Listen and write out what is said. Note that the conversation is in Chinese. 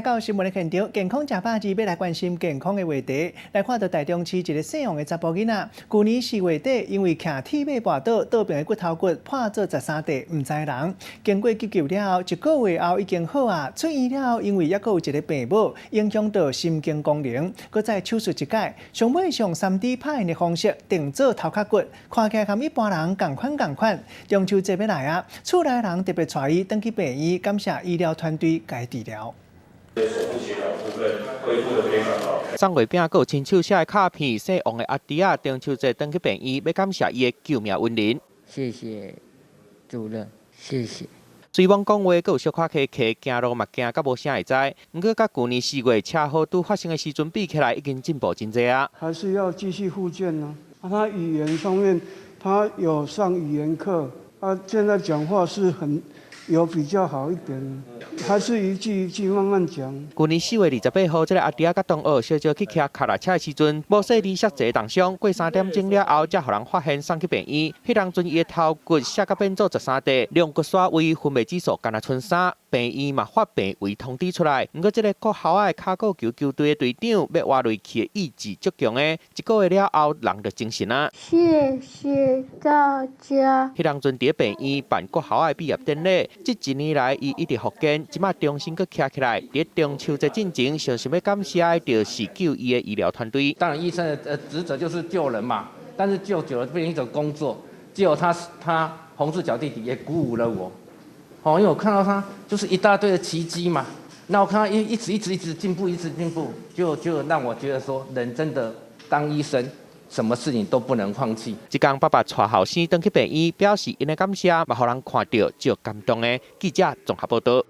到新闻的现场，健康吃饱子，要来关心健康的话题。来看到台中市一个姓王的查甫囡仔，去年4月底因为徛铁马跋倒，倒病的骨头骨破做13块，唔知人。经过急救了后，1个月后已经好啊。出院了后，因为还有一个病母，影响到心经功能，搁再手术一解，上尾用3D 拍印的方式定做头壳骨，看起来跟一般人同款。中秋节要来啊，厝内人特别带伊登去病院，感谢医疗团队给治疗。 手部协调部分恢复得非常好。送月饼还有亲手写的卡片，姓王的阿弟啊，中秋节回去病院，要感谢伊的救命恩人。谢谢主任，谢谢。随王讲话，还有小可骑行路嘛惊甲无啥会知，不过甲去年4月车祸拄发生的时阵比起来，已经进步真多啊。还是要继续复健呢。他语言上面，他有上语言课，现在讲话是有比较好一点，还是一句一句慢慢讲。去年4月28号，这个阿弟仔甲同学小少去骑脚踏车的时阵，无细离摔坐重伤，过3点钟了后，才互人发现送去病院。迄当阵伊的头骨摔甲变做13块，两骨刷位分泌指数干那剩3，病院嘛发病危通知出来。不过这个国校的卡古球球队的队长要活落去的意志足强的，1个月了后人就精神啊。谢谢大家。迄当阵伫病院办国校的毕业典礼。 这1年来，伊一直复健，即马重新搁徛起来。伫中秋节进前，上想要感谢的就是救伊的医疗团队。当然，医生的职责就是救人嘛，但是救久了变成一种工作。只有他红字小弟弟也鼓舞了我，因为我看到他就是一大堆的奇迹嘛。那我看他一直进步，就让我觉得说，人真的当医生。 什么事情都不能放弃。即天爸爸带后生登去病院，表示因的感谢，嘛，互人看到就感动的。记者综合报道。